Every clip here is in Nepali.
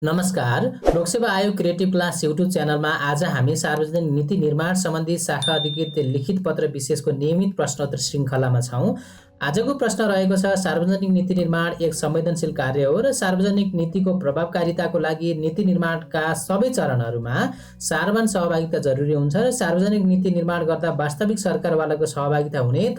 नमस्कार। लोकसेवा आयोग क्रिएटिभ क्लास युट्युब च्यानलमा आज हामी सार्वजनिक नीति निर्माण सम्बन्धी शाखा अधिकृत लिखित पत्र विशेषको नियमित प्रश्नोत्तर श्रृङ्खलामा छौँ। आजको प्रश्न रहेको छ, सार्वजनिक नीति निर्माण एक संवेदनशील कार्य हो र सार्वजनिक नीतिको प्रभावकारिताको लागि नीति निर्माणका सबै चरणहरूमा सार्वजनिक सहभागिता जरुरी हुन्छ र सार्वजनिक नीति निर्माण गर्दा वास्तविक सरकारवालाको सहभागिता हुने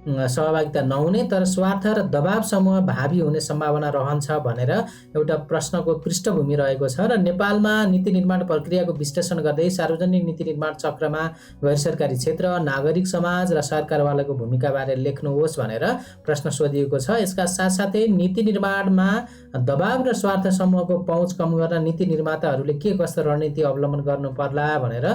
सहभागिता नहुने तर स्वार्थ र दबाव समूह भावी हुने सम्भावना रहन्छ भनेर एउटा प्रश्नको पृष्ठभूमि रहेको छ र नेपालमा नीति निर्माण प्रक्रियाको विश्लेषण गर्दै सार्वजनिक नीति निर्माण चक्रमा गैर सरकारी क्षेत्र, नागरिक समाज र सरकारवालाको भूमिकाबारे लेख्नुहोस् भनेर प्रश्न सोधिएको छ। यसका साथसाथै नीति निर्माणमा दबाव र स्वार्थ समूहको पहुँच कम गर्न नीति निर्माताहरूले के कस्तो रणनीति अवलम्बन गर्नु पर्ला भनेर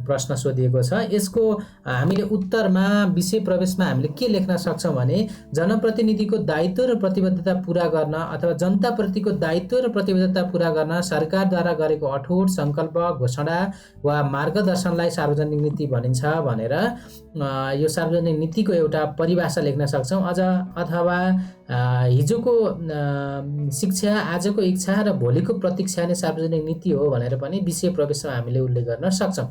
प्रश्न सोधिएको छ। यसको हामीले उत्तरमा विषय प्रवेशमा हामीले के लेख्न सक्छौँ भने जनप्रतिनिधिको दायित्व र प्रतिबद्धता पूरा गर्न अथवा जनताप्रतिको दायित्व र प्रतिबद्धता पूरा गर्न सरकारद्वारा गरेको अठोट संकल्प, घोषणा वा मार्गदर्शनलाई सार्वजनिक नीति भनिन्छ भनेर यो सार्वजनिक नीतिको एउटा परिभाषा लेख्न सक्छौँ। अथवा हिजोको शिक्षा, आजको इच्छा र भोलिको प्रतीक्षा नै सार्वजनिक नीति हो भनेर पनि विषय प्रवेशमा हामीले उल्लेख गर्न सक्छौँ।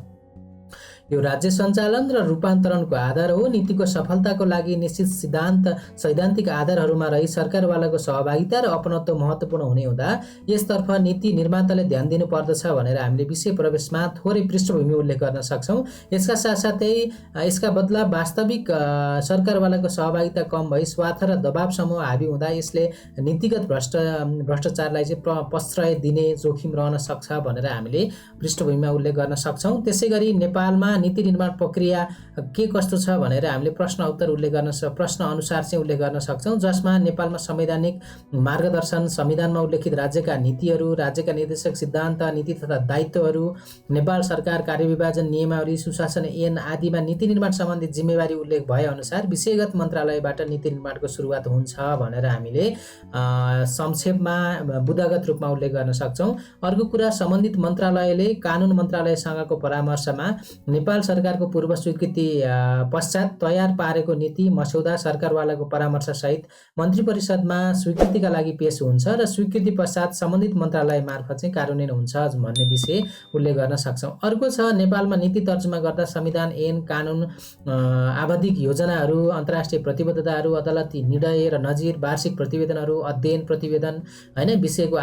यो राज्य सञ्चालन र रूपान्तरणको आधार हो। नीतिको सफलताको लागि निश्चित सैद्धान्तिक आधारहरूमा रही सरकारवालाको सहभागिता र अपनत्व महत्त्वपूर्ण हुने हुँदा यसतर्फ नीति निर्माताले ध्यान दिनुपर्दछ भनेर हामीले विषय प्रवेशमा थोरै पृष्ठभूमि उल्लेख गर्न सक्छौँ। यसका साथसाथै यसका बदला वास्तविक सरकारवालाको सहभागिता कम भई स्वार्थ र दबाव समूह हावी हुँदा यसले नीतिगत भ्रष्टाचारलाई चाहिँ प्रश्रय दिने जोखिम रहन सक्छ भनेर हामीले पृष्ठभूमिमा उल्लेख गर्न सक्छौँ। त्यसैगरी नेपालमा नीति निर्माण प्रक्रिया के कस्तो छ भनेर हामीले प्रश्न अनुसार चाहिँ उल्लेख गर्न सक्छौँ, जसमा नेपालमा संवैधानिक मार्गदर्शन, संविधानमा उल्लेखित राज्यका नीतिहरू, राज्यका निर्देशक सिद्धान्त, नीति तथा दायित्वहरू, नेपाल सरकार कार्यविभाजन नियमावली, सुशासन ऐन आदिमा नीति निर्माण सम्बन्धी जिम्मेवारी उल्लेख भए अनुसार विषयगत मन्त्रालयबाट नीति निर्माणको सुरुवात हुन्छ भनेर हामीले संक्षेपमा बुदागत रूपमा उल्लेख गर्न सक्छौँ। अर्को कुरा, सम्बन्धित मन्त्रालयले कानुन मन्त्रालयसँगको परामर्शमा नेपाल सरकारको पूर्व स्वीकृति पश्चात तयार पारेको नीति मस्यौदा सरकारवालाको परामर्शसहित मन्त्री परिषदमा स्वीकृतिका लागि पेश हुन्छ र स्वीकृति पश्चात सम्बन्धित मन्त्रालय मार्फत चाहिँ कार्यान्वयन हुन्छ भन्ने विषय उल्लेख गर्न सक्छौँ। अर्को छ, नेपालमा नीति तर्जुमा गर्दा संविधान, ऐन, कानुन, आवधिक योजनाहरू, अन्तर्राष्ट्रिय प्रतिबद्धताहरू, अदालती निर्णय र नजिर, वार्षिक प्रतिवेदनहरू, अध्ययन प्रतिवेदन, हैन, विषयको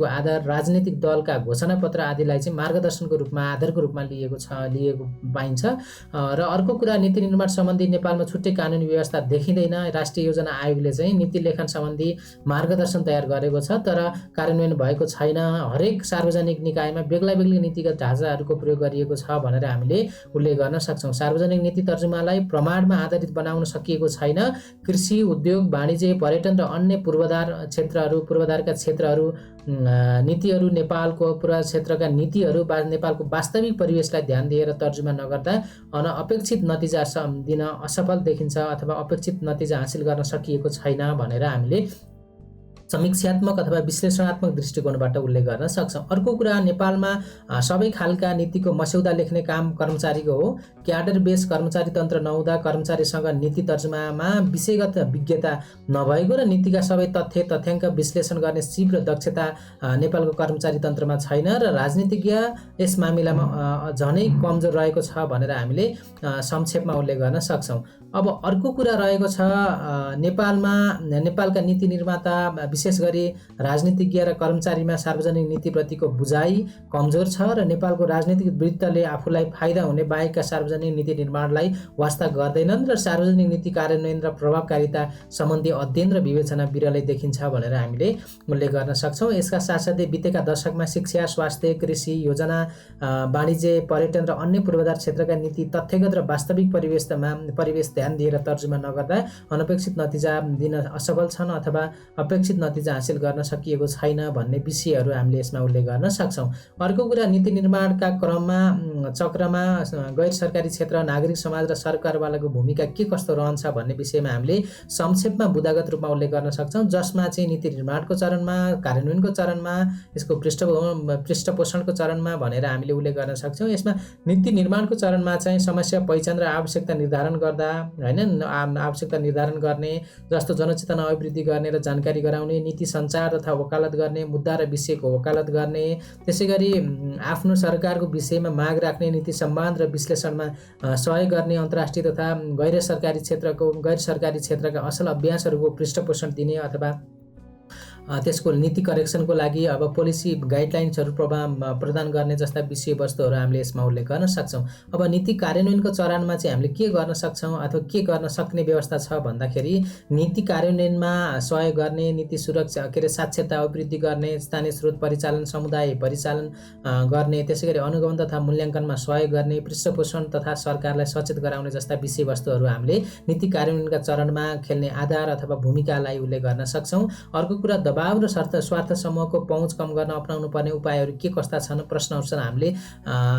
आधार, राजनीतिक दलका घोषणापत्र आदिलाई चाहिँ मार्गदर्शनको रूपमा, आधारको रूपमा लिएको पाइन्छ। र अर्को कुरा, नीति निर्माण सम्बन्धी नेपालमा छुट्टै कानुनी व्यवस्था देखिँदैन। राष्ट्रिय योजना आयोगले चाहिँ नीति लेखन सम्बन्धी मार्गदर्शन तयार गरेको छ तर कार्यान्वयन भएको छैन। हरेक सार्वजनिक निकायमा बेग्ला बेग्लै नीतिगत ढाँचाहरूको प्रयोग गरिएको छ भनेर हामीले उल्लेख गर्न सक्छौँ। सार्वजनिक नीति तर्जुमालाई प्रमाणमा आधारित बनाउन सकिएको छैन। कृषि, उद्योग, वाणिज्य, पर्यटन र अन्य पूर्वाधारका क्षेत्रहरू नीतिहरू, नेपालको पूर्वाधार क्षेत्रका नीतिहरू नेपालको वास्तविक परिवेशलाई ध्यान दिएर तर्जुमा नगर्दा अपेक्षित नतिजा दिन असफल देखिन्छ अथवा अपेक्षित नतिजा हासिल गर्न सकिएको छैन भनेर हामीले समीक्षात्मक अथवा विश्लेषणात्मक दृष्टिकोणबाट उल्लेख गर्न सक्छौँ। अर्को कुरा, नेपालमा सबै खालका नीतिको मस्यौदा लेख्ने काम कर्मचारीको हो। क्याडर बेस कर्मचारी तन्त्र नहुँदा कर्मचारीसँग नीति तर्जुमामा विषयगत विज्ञता नभएको र नीतिका सबै तथ्याङ्क विश्लेषण गर्ने सिप र दक्षता नेपालको कर्मचारी तन्त्रमा छैन र राजनीतिज्ञ यस मामिलामा झनै कमजोर रहेको छ भनेर हामीले संक्षेपमा उल्लेख गर्न सक्छौँ। अब अर्को कुरा रहेको छ, नेपालका नीति निर्माता विशेष गरी राजनीतिज्ञ र कर्मचारीमा सार्वजनिक नीतिप्रतिको बुझाइ कमजोर छ र नेपालको राजनीतिक वृत्तले आफूलाई फाइदा हुने बाहेकका सार्वजनिक नीति निर्माणलाई वास्ता गर्दैनन् र सार्वजनिक नीति कार्यान्वयन र प्रभावकारिता सम्बन्धी अध्ययन र विवेचना विरलै देखिन्छ भनेर हामीले उल्लेख गर्न सक्छौँ। यसका साथसाथै बितेका दशकमा शिक्षा, स्वास्थ्य, कृषि, योजना, वाणिज्य, पर्यटन र अन्य पूर्वाधार क्षेत्रका नीति तथ्यगत र वास्तविक परिवेश ध्यान दिएर तर्जुमा नगर्दा अनपेक्षित नतिजा दिन असफल छन् अथवा अपेक्षित नतिजा हासिल गर्न सकिएको छैन भन्ने विषयहरू हामीले यसमा उल्लेख गर्न सक्छौँ। अर्को कुरा, नीति निर्माणका चक्रमा गैर सरकारी क्षेत्र, नागरिक समाज र सरकारवालाको भूमिका के कस्तो रहन्छ भन्ने विषयमा हामीले संक्षेपमा बुदागत रूपमा उल्लेख गर्न सक्छौँ, जसमा चाहिँ नीति निर्माणको चरणमा, कार्यान्वयनको चरणमा, यसको पृष्ठपोषणको चरणमा भनेर हामीले उल्लेख गर्न सक्छौँ। यसमा नीति निर्माणको चरणमा चाहिँ समस्या पहिचान र आवश्यकता निर्धारण गर्दा, हैन, आवश्यकता निर्धारण गर्ने जस्तो जनचेतना अभिवृद्धि गर्ने र जानकारी गराउने, बनाउने, नीति सञ्चार तथा वकालत गर्ने, मुद्दा र विषयको वकालत गर्ने, त्यसैगरी आफ्नो सरकारको विषयमा माग राख्ने, नीति सम्बन्ध र विश्लेषणमा सहयोग गर्ने, अन्तर्राष्ट्रिय तथा गैर सरकारी क्षेत्रका असल अभ्यासहरूको पृष्ठपोषण दिने अथवा त्यसको नीति करेक्सनको लागि अब पोलिसी गाइडलाइन्सहरू प्रदान गर्ने जस्ता विषयवस्तुहरू हामीले यसमा उल्लेख गर्न सक्छौँ। अब नीति कार्यान्वयनको चरणमा चाहिँ हामीले के गर्न सक्छौँ अथवा के गर्न सक्ने व्यवस्था छ भन्दाखेरि नीति कार्यान्वयनमा सहयोग गर्ने, नीति सुरक्षा साक्षरता अभिवृद्धि गर्ने, स्थानीय स्रोत परिचालन, समुदाय परिचालन गर्ने, त्यसैगरी अनुगमन तथा मूल्याङ्कनमा सहयोग गर्ने, पृष्ठपोषण तथा सरकारलाई सचेत गराउने जस्ता विषयवस्तुहरू हामीले नीति कार्यान्वयनका चरणमा खेल्ने आधार अथवा भूमिकालाई उल्लेख गर्न सक्छौँ। अर्को कुरा दबाव र स्वार्थ समूहको पहुँच कम गर्न अपनाउनु पर्ने उपायहरू के कस्ता छन् प्रश्नहरू छन् हामीले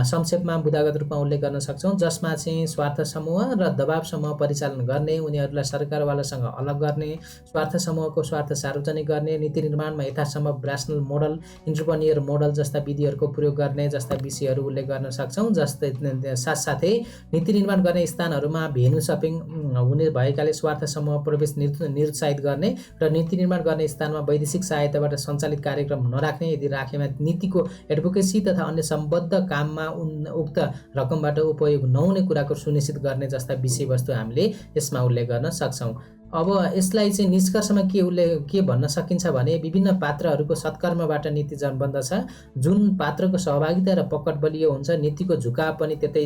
संक्षेपमा बुदागत रूपमा उल्लेख गर्न सक्छौँ, जसमा चाहिँ स्वार्थ समूह र दबाव समूह परिचालन गर्ने, उनीहरूलाई सरकारवालासँग अलग गर्ने, स्वार्थ समूहको स्वार्थ सार्वजनिक गर्ने, नीति निर्माणमा यथासम्भव रासनल मोडल, इन्टरप्रेन्योर मोडल जस्ता विधिहरूको प्रयोग गर्ने जस्ता विषयहरू उल्लेख गर्न सक्छौँ। जस्तै साथसाथै नीति निर्माण गर्ने स्थानहरूमा भेन्यू सपिङ हुने भएकाले स्वार्थ समूह प्रवेश निरुत्साहित गर्ने र नीति निर्माण गर्ने स्थानमा वैदेशिक सहायताबाट सञ्चालित कार्यक्रम नराख्ने, यदि राखेमा नीतिको एडभोकेसी तथा अन्य सम्बद्ध काममा उक्त रकमबाट उपयोग नहुने कुराको सुनिश्चित गर्ने जस्ता विषयवस्तु हामीले यसमा उल्लेख गर्न सक्छौँ। अब यसलाई चाहिँ निष्कर्षमा के भन्न सकिन्छ भने विभिन्न पात्रहरूको सत्कर्मबाट नीति जन्म बन्दछ। जुन पात्रको सहभागिता र पकड बलियो हुन्छ, नीतिको झुकाव पनि त्यतै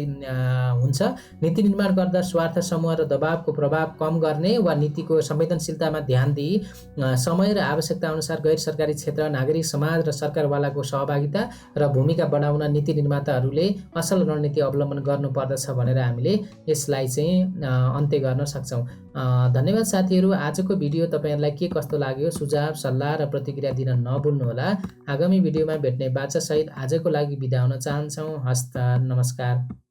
हुन्छ। नीति निर्माण गर्दा स्वार्थ समूह र दबावको प्रभाव कम गर्ने वा नीतिको संवेदनशीलतामा ध्यान दिई समय र आवश्यकता अनुसार गैर सरकारी क्षेत्र, नागरिक समाज र सरकारवालाको सहभागिता र भूमिका बढाउन नीति निर्माताहरूले असल रणनीति अवलम्बन गर्नुपर्दछ भनेर हामीले यसलाई चाहिँ अन्त्य गर्न सक्छौँ। धन्यवाद साथीहरू। आजको भिडियो तपाईहरुलाई के कस्तो लाग्यो सुझाव सल्लाह र प्रतिक्रिया दिन नभुल्नुहोला। आगामी भिडियोमा भेट्ने बाचासहित आजको लागि बिदा हुन चाहन्छौँ। हस्त नमस्कार।